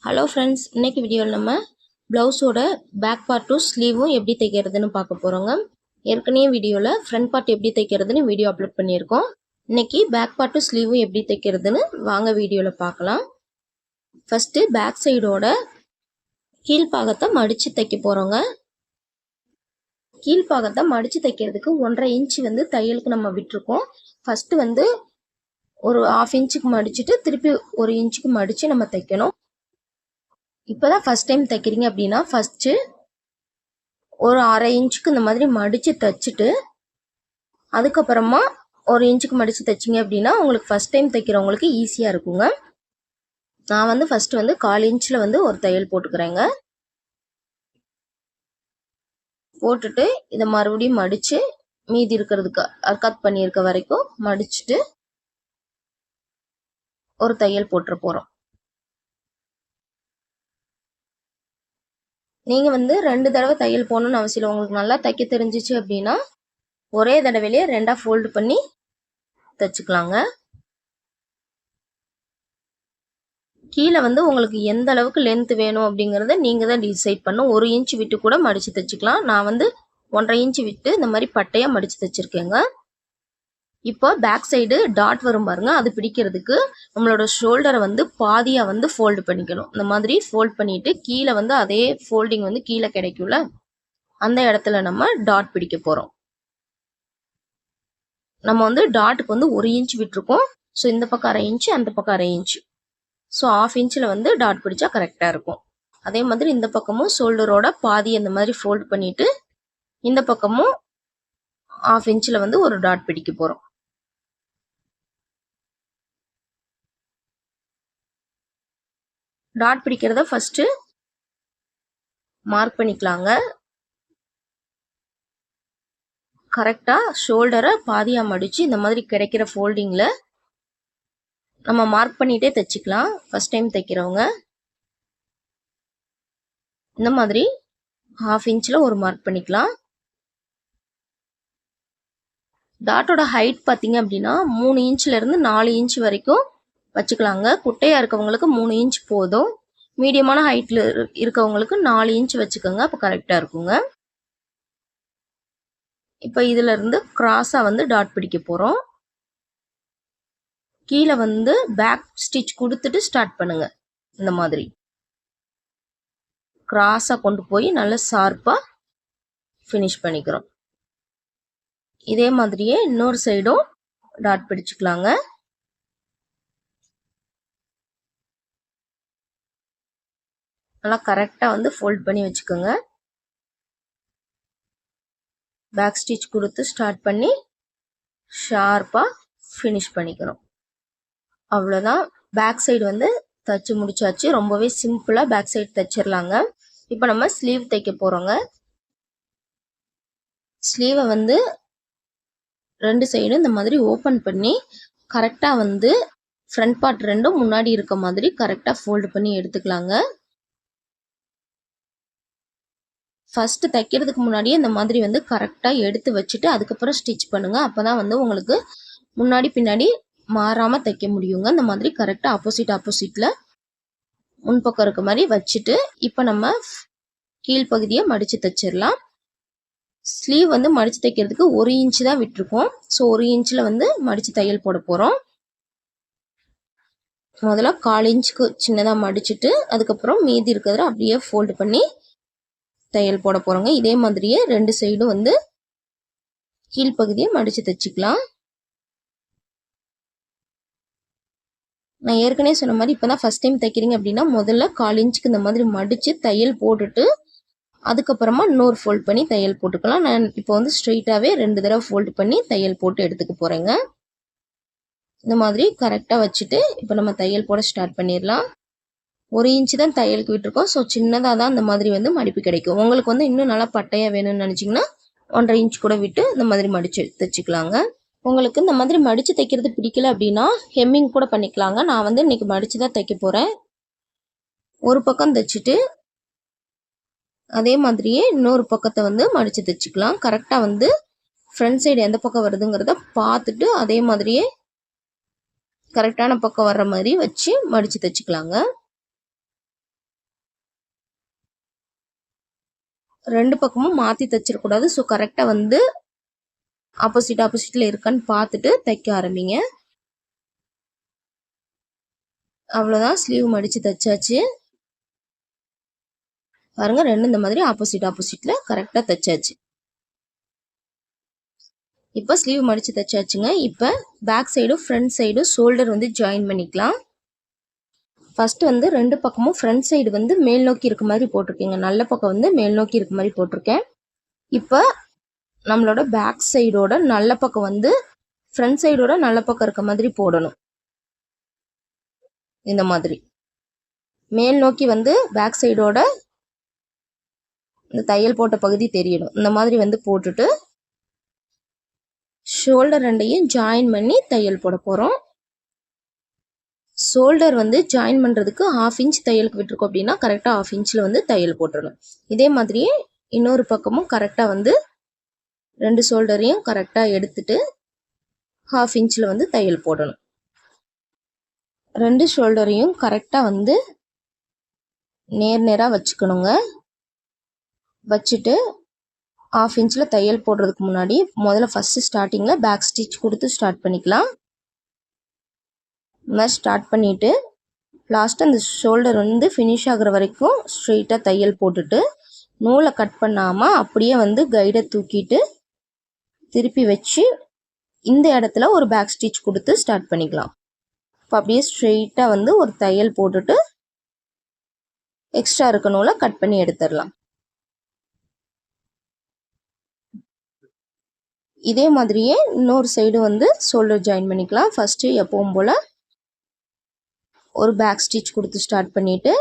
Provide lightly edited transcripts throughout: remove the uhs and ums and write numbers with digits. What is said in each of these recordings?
Hello friends, இன்னைக்கு வீடியோவில் நம்ம ப்ளவுஸோட பேக் பார்ட்டும் ஸ்லீவும் எப்படி தைக்கிறதுன்னு பார்க்க போகிறோங்க. ஏற்கனவே வீடியோவில் ஃப்ரண்ட் பார்ட் எப்படி தைக்கிறதுன்னு வீடியோ அப்லோட் பண்ணியிருக்கோம். இன்னைக்கு பேக் பார்ட்டும் ஸ்லீவும் எப்படி தைக்கிறதுன்னு வாங்க வீடியோவில் பார்க்கலாம். ஃபஸ்ட்டு பேக் சைடோட கீழ்ப்பாகத்தை மடித்து தைக்க போகிறோங்க. கீழ்ப்பாகத்தை மடித்து தைக்கிறதுக்கு 1.5 இன்ச்சு தையலுக்கு நம்ம விட்டுருக்கோம். ஃபஸ்ட்டு ஒரு 1/2 இன்ச்சுக்கு மடிச்சுட்டு திருப்பி 1 இன்ச்சுக்கு மடித்து நம்ம தைக்கணும். இப்போதான் ஃபர்ஸ்ட் டைம் தைக்கிறீங்க அப்படின்னா ஃபஸ்ட்டு ஒரு 1/2 இன்ச்சுக்கு இந்த மாதிரி மடித்து தைச்சிட்டு அதுக்கப்புறமா 1 இன்ச்சுக்கு மடித்து தைச்சிங்க அப்படின்னா உங்களுக்கு ஃபஸ்ட் டைம் தைக்கிறவங்களுக்கு ஈஸியாக இருக்குங்க. நான் ஃபஸ்ட்டு 1/4 இன்ச்சில் ஒரு தையல் போட்டுக்கிறேங்க. போட்டுட்டு இதை மறுபடியும் மடித்து மீதி இருக்கிறதுக்கு கட் பண்ணியிருக்க வரைக்கும் மடிச்சுட்டு ஒரு தையல் போட்டுற போகிறோம். நீங்கள் 2 தடவை தையல் போடணும்னு அவசியம் இல்லை. உங்களுக்கு நல்லா தைக்க தெரிஞ்சிச்சு அப்படின்னா ஒரே தடவையிலேயே 2ஆக ஃபோல்டு பண்ணி தைச்சிக்கலாங்க. கீழே உங்களுக்கு எந்த அளவுக்கு லென்த் வேணும் அப்படிங்கிறத நீங்கள் தான் டிசைட் பண்ணணும். 1 இன்ச் விட்டு கூட மடித்து தைச்சிக்கலாம். நான் 1.5 இன்ச் விட்டு இந்த மாதிரி பட்டையாக மடித்து தைச்சிருக்கேங்க. இப்போ பேக் சைடு டாட் வரும் பாருங்க, அது பிடிக்கிறதுக்கு நம்மளோட ஷோல்டரை பாதியாக ஃபோல்டு பண்ணிக்கணும். இந்த மாதிரி ஃபோல்ட் பண்ணிட்டு கீழே அதே ஃபோல்டிங் கீழே கிடைக்கும்ல, அந்த இடத்துல நம்ம டாட் பிடிக்க போகிறோம். நம்ம டாட்டுக்கு 1 இன்ச் விட்டுருக்கோம். ஸோ இந்த பக்கம் 1/2 இன்ச்சு, அந்த பக்கம் 1/2 இன்ச்சு. ஸோ 1/2 இன்ச்சில் டாட் பிடிச்சா கரெக்டாக இருக்கும். அதே மாதிரி இந்த பக்கமும் ஷோல்டரோட பாதி அந்த மாதிரி ஃபோல்ட் பண்ணிட்டு இந்த பக்கமும் 1/2 இன்ச்சில் ஒரு டாட் பிடிக்க போகிறோம். டாட் பிடிக்கிறத ஃபஸ்ட்டு மார்க் பண்ணிக்கலாங்க. கரெக்டாக ஷோல்டரை பாதியாக மடித்து இந்த மாதிரி கிடைக்கிற ஃபோல்டிங்கில் நம்ம மார்க் பண்ணிகிட்டே தைச்சிக்கலாம். ஃபஸ்ட் டைம் தைக்கிறவங்க இந்த மாதிரி 1/2 இன்ச்சில் ஒரு மார்க் பண்ணிக்கலாம். டாட்டோட ஹைட் பார்த்தீங்க அப்படின்னா 3 இன்ச்சிலேருந்து 4 இன்ச் வரைக்கும் வச்சுக்கலாங்க. குட்டையாக இருக்கவங்களுக்கு 3 இன்ச் போதும். மீடியமான ஹைட்டில் இருக்கவங்களுக்கு 4 இன்ச் வச்சுக்கோங்க, அப்போ கரெக்டாக இருக்குங்க. இப்போ இதிலிருந்து கிராஸாக டாட் பிடிக்க போகிறோம். கீழே பேக் ஸ்டிச் கொடுத்துட்டு ஸ்டார்ட் பண்ணுங்க. இந்த மாதிரி கிராஸாக கொண்டு போய் நல்லா ஷார்ப்பாக ஃபினிஷ் பண்ணிக்கிறோம். இதே மாதிரியே இன்னொரு சைடும் டாட் பிடிச்சிக்கலாங்க. நல்லா கரெக்டாக ஃபோல்ட் பண்ணி வச்சுக்கோங்க. பேக் ஸ்டிச் கொடுத்து ஸ்டார்ட் பண்ணி ஷார்ப்பாக ஃபினிஷ் பண்ணிக்கணும். அவ்வளோதான். பேக் சைடு தைச்சி முடிச்சாச்சு. ரொம்பவே சிம்பிளாக பேக் சைடு தைச்சிடலாங்க. இப்போ நம்ம ஸ்லீவ் தைக்க போகிறோங்க. ஸ்லீவை 2 சைடும் இந்த மாதிரி ஓப்பன் பண்ணி கரெக்டாக ஃப்ரண்ட் பார்ட் ரெண்டும் முன்னாடி இருக்க மாதிரி கரெக்டாக ஃபோல்டு பண்ணி எடுத்துக்கலாங்க. ஃபஸ்ட்டு தைக்கிறதுக்கு முன்னாடியே இந்த மாதிரி கரெக்டாக எடுத்து வச்சுட்டு அதுக்கப்புறம் ஸ்டிச் பண்ணுங்கள். அப்போ தான் உங்களுக்கு முன்னாடி பின்னாடி மாறாமல் தைக்க முடியுங்க. இந்த மாதிரி கரெக்டாக ஆப்போசிட்டில் முன்பக்கம் இருக்க மாதிரி வச்சுட்டு இப்போ நம்ம கீழ்ப்பகுதியை மடித்து தைச்சிடலாம். ஸ்லீவ் மடித்து தைக்கிறதுக்கு 1 இன்ச்சு தான் விட்டுருக்கோம். ஸோ 1 இன்ச்சில் மடித்து தையல் போட போகிறோம். முதல்ல 1/4 இன்ச்சுக்கு சின்னதாக மடிச்சுட்டு அதுக்கப்புறம் மீதி இருக்கிறத அப்படியே ஃபோல்டு பண்ணி தையல் போட போகிறோங்க. இதே மாதிரியே 2 சைடும் கீழ்ப்பகுதியை மடித்து தைச்சிக்கலாம். நான் ஏற்கனவே சொன்ன மாதிரி இப்போ தான் ஃபஸ்ட் டைம் தைக்கிறீங்க அப்படின்னா முதல்ல 1/4 இன்ச்சுக்கு இந்த மாதிரி மடித்து தையல் போட்டுட்டு அதுக்கப்புறமா இன்னொரு ஃபோல்ட் பண்ணி தையல் போட்டுக்கலாம். நான் இப்போ ஸ்ட்ரெயிட்டாகவே 2 தடவை ஃபோல்டு பண்ணி தையல் போட்டு எடுத்துக்க போகிறேங்க. இந்த மாதிரி கரெக்டாக வச்சுட்டு இப்போ நம்ம தையல் போட ஸ்டார்ட் பண்ணிடலாம். 1 இன்ச்சு தான் தையலுக்கு விட்டுருக்கோம். ஸோ சின்னதாக தான் இந்த மாதிரி மடிப்பு கிடைக்கும். உங்களுக்கு இன்னும் நல்லா பட்டையாக வேணும்னு நினச்சிங்கன்னா 1.5 இன்ச் கூட விட்டு இந்த மாதிரி மடித்து தைச்சிக்கலாங்க. உங்களுக்கு இந்த மாதிரி மடித்து தைக்கிறது பிடிக்கல அப்படின்னா ஹெம்மிங் கூட பண்ணிக்கலாங்க. நான் இன்னைக்கு மடித்து தான் தைக்க போகிறேன். ஒரு பக்கம் தைச்சிட்டு அதே மாதிரியே இன்னொரு பக்கத்தை மடித்து தைச்சிக்கலாம். கரெக்டாக ஃப்ரண்ட் சைடு எந்த பக்கம் வருதுங்கிறத பார்த்துட்டு அதே மாதிரியே கரெக்டான பக்கம் வர்ற மாதிரி வச்சு மடித்து தைச்சிக்கலாங்க. 2 பக்கமும் மாற்றி தைச்சிடக்கூடாது. ஸோ கரெக்டாக வந்து ஆப்போசிட்டில் இருக்கான்னு பார்த்துட்டு தைக்க ஆரம்பிங்க. அவ்வளோதான், ஸ்லீவ் மடித்து தைச்சாச்சு. பாருங்க, 2 இந்த மாதிரி ஆப்போசிட்டில் கரெக்டாக தைச்சாச்சு. இப்போ ஸ்லீவ் மடித்து தைச்சாச்சுங்க. இப்போ பேக் சைடும் ஃப்ரண்ட் சைடும் ஷோல்டர் வந்து ஜாயின் பண்ணிக்கலாம். ஃபஸ்ட்டு வந்து 2 பக்கமும் ஃப்ரண்ட் சைடு வந்து மேல் நோக்கி இருக்க மாதிரி போட்டிருக்கேங்க. நல்ல பக்கம் வந்து மேல் நோக்கி இருக்க மாதிரி போட்டிருக்கேன். இப்போ நம்மளோட பேக் சைடோட நல்ல பக்கம் வந்து ஃப்ரண்ட் சைடோட நல்ல பக்கம் இருக்க மாதிரி போடணும். இந்த மாதிரி மேல் நோக்கி வந்து பேக் சைடோட இந்த தையல் போட்ட பகுதி தெரியணும். இந்த மாதிரி வந்து போட்டுட்டு ஷோல்டர் 2ஐயும் ஜாயின் பண்ணி தையல் போட போகிறோம். ஷோல்டர் வந்து ஜாயின் பண்ணுறதுக்கு 1/2 இன்ச் தையலுக்கு விட்டுருக்கோம் அப்படின்னா கரெக்டாக 1/2 இன்ச்சில் வந்து தையல் போட்டுடணும். இதே மாதிரியே இன்னொரு பக்கமும் கரெக்டாக வந்து 2 ஷோல்டரையும் கரெக்டாக எடுத்துட்டு 1/2 இன்ச்சில் வந்து தையல் போடணும். 2 ஷோல்டரையும் கரெக்டாக வந்து நேராக வச்சுக்கணுங்க. வச்சுட்டு 1/2 இன்ச்சில் தையல் போடுறதுக்கு முன்னாடி முதல்ல ஃபஸ்ட்டு ஸ்டார்டிங்கில் பேக் ஸ்டிச் கொடுத்து ஸ்டார்ட் பண்ணிக்கலாம். இந்த மாதிரி ஸ்டார்ட் பண்ணிவிட்டு லாஸ்ட்டு அந்த ஷோல்டர் வந்து ஃபினிஷ் ஆகிற வரைக்கும் ஸ்ட்ரெயிட்டாக தையல் போட்டுட்டு நூலை கட் பண்ணாமல் அப்படியே வந்து கைடை தூக்கிட்டு திருப்பி வச்சு இந்த இடத்துல ஒரு பேக் ஸ்டிச் கொடுத்து ஸ்டார்ட் பண்ணிக்கலாம். இப்போ அப்படியே ஸ்ட்ரெயிட்டாக வந்து ஒரு தையல் போட்டுட்டு எக்ஸ்ட்ரா இருக்க நூலை கட் பண்ணி எடுத்துடலாம். இதே மாதிரியே இன்னொரு சைடு வந்து ஷோல்டர் ஜாயின் பண்ணிக்கலாம். ஃபஸ்ட்டு எப்பவும் போல் ஒரு பேக் ஸ்டிச் கொடுத்து ஸ்டார்ட் பண்ணிவிட்டு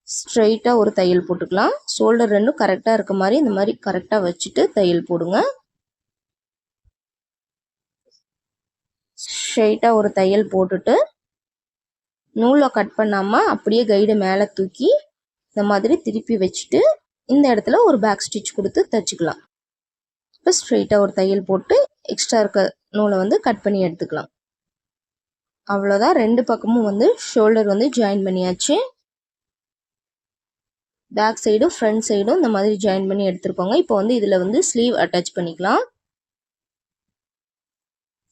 ஸ்ட்ரெயிட்டாக ஒரு தையல் போட்டுக்கலாம். ஷோல்டர் 2ம் கரெக்டாக இருக்க மாதிரி இந்த மாதிரி கரெக்டாக வச்சுட்டு தையல் போடுங்க. ஸ்ட்ரெயிட்டாக ஒரு தையல் போட்டுட்டு நூலை கட் பண்ணாமல் அப்படியே கைடை மேலே தூக்கி இந்த மாதிரி திருப்பி வச்சுட்டு இந்த இடத்துல ஒரு பேக் ஸ்டிச் கொடுத்து தைச்சிக்கலாம். இப்போ ஸ்ட்ரெயிட்டாக ஒரு தையல் போட்டு எக்ஸ்ட்ரா இருக்க நூலை வந்து கட் பண்ணி எடுத்துக்கலாம். அவ்வளோதான், 2 பக்கமும் வந்து ஷோல்டர் வந்து ஜாயின் பண்ணியாச்சு. பேக் சைடும் ஃப்ரண்ட் சைடும் இந்த மாதிரி ஜாயின் பண்ணி எடுத்துருக்கோங்க. இப்போ வந்து இதில் வந்து ஸ்லீவ் அட்டாச் பண்ணிக்கலாம்.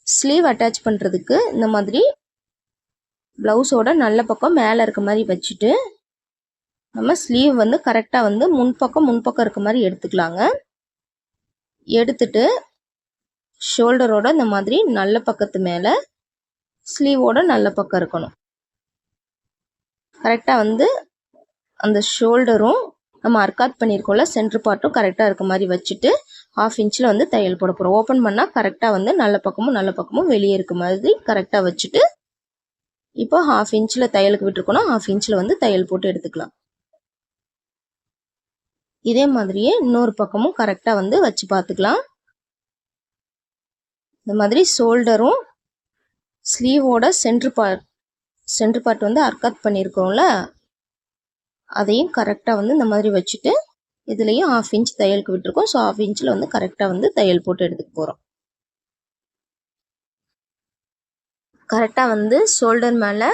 ஸ்லீவ் அட்டாச் பண்ணுறதுக்கு இந்த மாதிரி ப்ளவுஸோட நல்ல பக்கம் மேலே இருக்க மாதிரி வச்சுட்டு நம்ம ஸ்லீவ் வந்து கரெக்டாக வந்து முன்பக்கம் இருக்க மாதிரி எடுத்துக்கலாங்க. எடுத்துட்டு ஷோல்டரோட இந்த மாதிரி நல்ல பக்கத்து மேலே ஸ்லீவோட நல்ல பக்கம் இருக்கணும். கரெக்டாக வந்து அந்த ஷோல்டரும் நம்ம அர்க்காத் பண்ணியிருக்கோம்ல சென்டர் பார்ட்டும் கரெக்டாக இருக்க மாதிரி வச்சுட்டு 1/2 இன்ச்சில் வந்து தையல் போட போகிறோம். ஓப்பன் பண்ணால் கரெக்டாக வந்து நல்ல பக்கமும் வெளியே இருக்க மாதிரி கரெக்டாக வச்சுட்டு இப்போ 1/2 இன்ச்சில் தையலுக்கு விட்டுருக்கோன்னா 1/2 இன்ச்சில் வந்து தையல் போட்டு எடுத்துக்கலாம். இதே மாதிரியே இன்னொரு பக்கமும் கரெக்டாக வந்து வச்சு பார்த்துக்கலாம். இந்த மாதிரி ஷோல்டரும் ஸ்லீவோட சென்டர் பார்ட் வந்து அர்க்காத் பண்ணியிருக்கோம்ல அதையும் கரெக்டாக வந்து இந்த மாதிரி வச்சுட்டு இதுலேயும் 1/2 இன்ச் தையலுக்கு விட்டுருக்கோம். ஸோ 1/2 இன்ச்சில் வந்து கரெக்டாக வந்து தையல் போட்டு எடுத்துக்க போகிறோம். கரெக்டாக வந்து ஷோல்டர் மேலே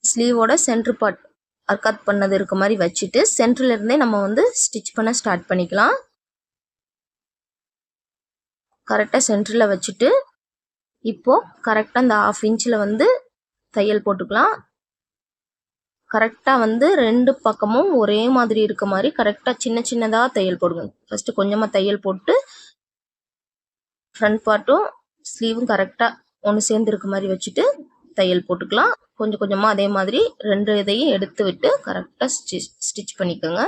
ஸ்லீவோட சென்டர் பார்ட் அர்க்காத் பண்ணது இருக்க மாதிரி வச்சுட்டு சென்டர்லேருந்தே நம்ம வந்து ஸ்டிச் பண்ண ஸ்டார்ட் பண்ணிக்கலாம். கரெக்டாக சென்டரில் வச்சுட்டு இப்போது கரெக்டாக இந்த 1/2 இன்ச்சில் வந்து தையல் போட்டுக்கலாம். கரெக்டாக வந்து 2 பக்கமும் ஒரே மாதிரி இருக்க மாதிரி கரெக்டாக சின்னதாக தையல் போடுங்க. ஃபஸ்ட்டு கொஞ்சமாக தையல் போட்டு ஃப்ரண்ட் பார்ட்டும் ஸ்லீவும் கரெக்டாக ஒன்று சேர்ந்து இருக்க மாதிரி வச்சுட்டு தையல் போட்டுக்கலாம். கொஞ்சம் கொஞ்சமாக அதே மாதிரி 2 இதையும் எடுத்து விட்டு கரெக்டாக ஸ்டிச் பண்ணிக்கோங்க.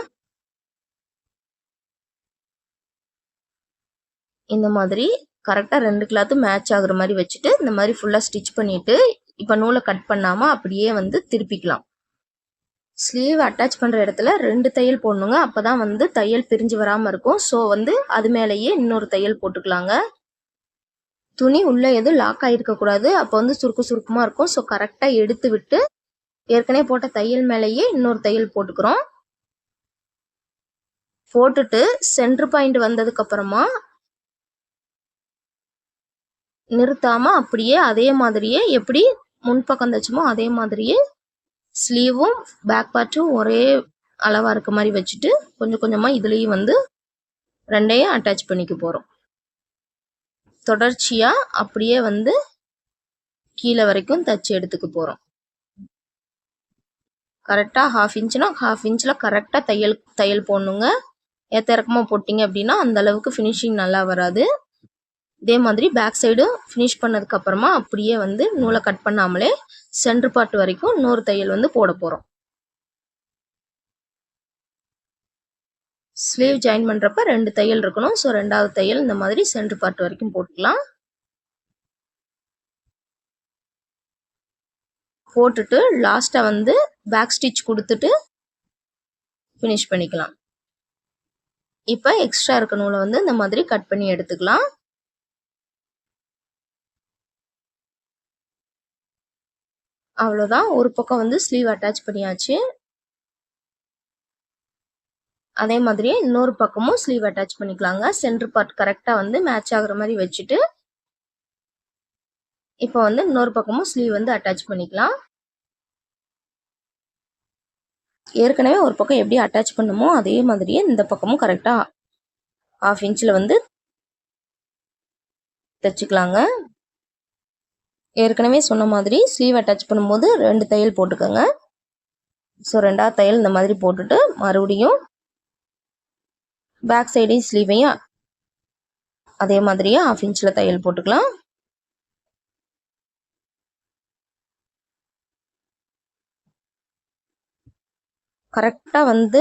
இந்த மாதிரி கரெக்டாக 2 கிளாத்தும் மேட்ச் ஆகுற மாதிரி வச்சுட்டு இந்த மாதிரி ஃபுல்லாக ஸ்டிச் பண்ணிவிட்டு இப்போ நூலை கட் பண்ணாமல் அப்படியே வந்து திருப்பிக்கலாம். ஸ்லீவ் அட்டாச் பண்ணுற இடத்துல 2 தையல் போடணுங்க. அப்போ தான் வந்து தையல் பிரிஞ்சு வராமல் இருக்கும். ஸோ வந்து அது மேலேயே இன்னொரு தையல் போட்டுக்கலாங்க. துணி உள்ளே எதுவும் லாக் ஆகிருக்கக்கூடாது. அப்போ வந்து சுருக்கமாக இருக்கும். ஸோ கரெக்டாக எடுத்து விட்டு ஏற்கனவே போட்ட தையல் மேலேயே இன்னொரு தையல் போட்டுக்கிறோம். போட்டுட்டு சென்டர் பாயிண்ட் வந்ததுக்கப்புறமா நிறுத்தாமல் அப்படியே அதே மாதிரியே எப்படி முன்பக்கம் தைச்சோமோ அதே மாதிரியே ஸ்லீவும் பேக் பார்ட்டும் ஒரே அளவாக இருக்க மாதிரி வச்சுட்டு கொஞ்சம் கொஞ்சமாக இதுலேயும் வந்து ரெண்டையும் அட்டாச் பண்ணிக்க போகிறோம். தொடர்ச்சியாக அப்படியே வந்து கீழே வரைக்கும் தச்சு எடுத்துக்க போகிறோம். கரெக்டாக 1/2 இன்ச்னா 1/2 இன்ச்சில் கரெக்டாக தையல் போடணுங்க. ஏற்ற இறக்கமாக போட்டிங்க அப்படின்னா அந்த அளவுக்கு ஃபினிஷிங் நல்லா வராது. இதே மாதிரி பேக் சைடு ஃபினிஷ் பண்ணதுக்கப்புறமா அப்படியே வந்து நூலை கட் பண்ணாமலே சென்டர் பார்ட் வரைக்கும் இன்னொரு தையல் வந்து போட போகிறோம். ஸ்லீவ் ஜாயின் பண்ணுறப்ப 2 தையல் இருக்கணும். ஸோ 2வது தையல் இந்த மாதிரி சென்டர் பார்ட் வரைக்கும் போட்டுக்கலாம். போட்டுட்டு லாஸ்ட்டாக வந்து பேக் ஸ்டிச் கொடுத்துட்டு ஃபினிஷ் பண்ணிக்கலாம். இப்போ எக்ஸ்ட்ரா இருக்க நூலை வந்து இந்த மாதிரி கட் பண்ணி எடுத்துக்கலாம். அவ்வளோதான். ஒரு பக்கம் வந்து ஸ்லீவ் அட்டாச் பண்ணியாச்சு. அதே மாதிரியே இன்னொரு பக்கமும் ஸ்லீவ் அட்டாச் பண்ணிக்கலாங்க. சென்டர் பார்ட் கரெக்டாக வந்து மேட்ச் ஆகுற மாதிரி வச்சுட்டு இப்போ வந்து இன்னொரு பக்கமும் ஸ்லீவ் வந்து அட்டாச் பண்ணிக்கலாம். ஏற்கனவே ஒரு பக்கம் எப்படி அட்டாச் பண்ணுமோ அதே மாதிரியே இந்த பக்கமும் கரெக்டாக 1/2 இன்ச்சில் வந்து தைச்சிக்கலாங்க. ஏற்கனவே சொன்ன மாதிரி ஸ்லீவ் அட்டாச் பண்ணும்போது 2 தையல் போட்டுக்கோங்க. ஸோ 2வது தையல் இந்த மாதிரி போட்டுட்டு மறுபடியும் பேக் சைடையும் ஸ்லீவையும் அதே மாதிரியே 1/2 இன்ச்சில் தையல் போட்டுக்கலாம். கரெக்டாக வந்து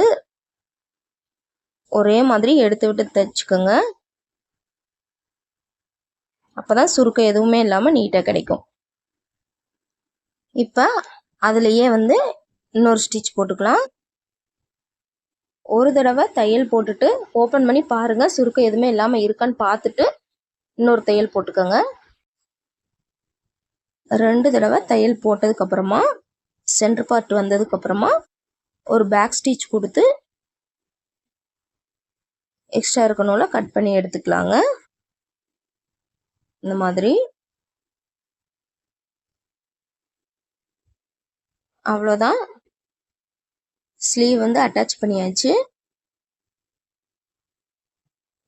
ஒரே மாதிரி எடுத்து விட்டு தைச்சுக்கோங்க. அப்போதான் சுருக்கம் எதுவுமே இல்லாமல் நீட்டாக கிடைக்கும். இப்போ அதுலேயே வந்து இன்னொரு ஸ்டிச் போட்டுக்கலாம். ஒரு தடவை தையல் போட்டுட்டு ஓப்பன் பண்ணி பாருங்கள், சுருக்கம் எதுவுமே இல்லாமல் இருக்கான்னு பார்த்துட்டு இன்னொரு தையல் போட்டுக்கோங்க. 2 தடவை தையல் போட்டதுக்கப்புறமா சென்டர் பார்ட் வந்ததுக்கப்புறமா ஒரு பேக் ஸ்டிச் கொடுத்து எக்ஸ்ட்ரா இருக்கணும்ல கட் பண்ணி எடுத்துக்கலாங்க. இந்த மாதிரி அவ்வளோதான். ஸ்லீவ் வந்து அட்டாச் பண்ணியாச்சு.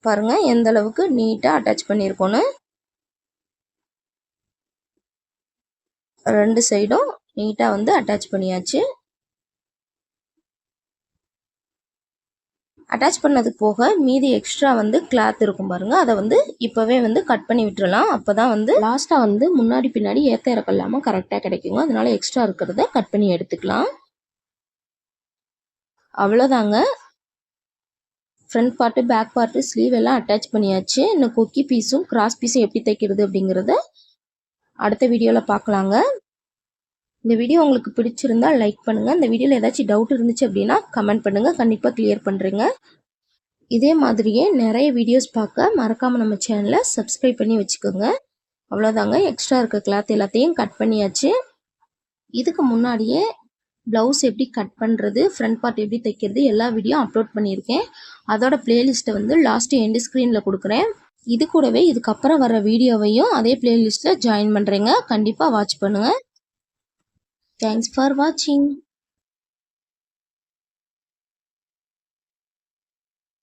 பாருங்க எந்த அளவுக்கு நீட்டாக அட்டாச் பண்ணியிருக்கோன்னு. 2 சைடும் நீட்டாக வந்து அட்டாச் பண்ணியாச்சு. அட்டாச் பண்ணதுக்கு போக மீதி எக்ஸ்ட்ரா வந்து கிளாத் இருக்கும் பாருங்க, அதை வந்து இப்போவே வந்து கட் பண்ணி விட்டுறலாம். அப்போ தான் வந்து லாஸ்ட்டாக வந்து முன்னாடி பின்னாடி ஏற்ற இறக்கம் இல்லாமல் கரெக்டாக கிடைக்குங்க. அதனால எக்ஸ்ட்ரா இருக்கிறத கட் பண்ணி எடுத்துக்கலாம். அவ்வளோதாங்க. Front part back part sleeve எல்லாம் அட்டாச் பண்ணியாச்சு. இன்னும் கொக்கி பீஸும் கிராஸ் பீஸும் எப்படி தைக்கிறது அப்படிங்கிறத அடுத்த வீடியோவில் பார்க்கலாங்க. இந்த வீடியோ உங்களுக்கு பிடிச்சிருந்தா லைக் பண்ணுங்கள். இந்த வீடியோவில் ஏதாச்சும் டவுட் இருந்துச்சு அப்படின்னா கமெண்ட் பண்ணுங்கள், கண்டிப்பாக கிளியர் பண்ணுறேங்க. இதே மாதிரியே நிறைய வீடியோஸ் பார்க்க மறக்காமல் நம்ம சேனலை சப்ஸ்கிரைப் பண்ணி வச்சுக்கோங்க. அவ்வளோதாங்க. எக்ஸ்ட்ரா இருக்க கிளாத் எல்லாத்தையும் கட் பண்ணியாச்சு. இதுக்கு முன்னாடியே ப்ளவுஸ் எப்படி கட் பண்ணுறது, ஃப்ரண்ட் பார்ட் எப்படி தைக்கிறது எல்லா வீடியோ அப்லோட் பண்ணியிருக்கேன். அதோட பிளேலிஸ்ட்டை வந்து லாஸ்ட்டு எண்டு ஸ்க்ரீனில் கொடுக்குறேன். இது கூடவே இதுக்கப்புறம் வர வீடியோவையும் அதே பிளேலிஸ்ட்டில் ஜாயின் பண்ணுறேங்க. கண்டிப்பாக வாட்ச் பண்ணுங்கள். Thanks for watching.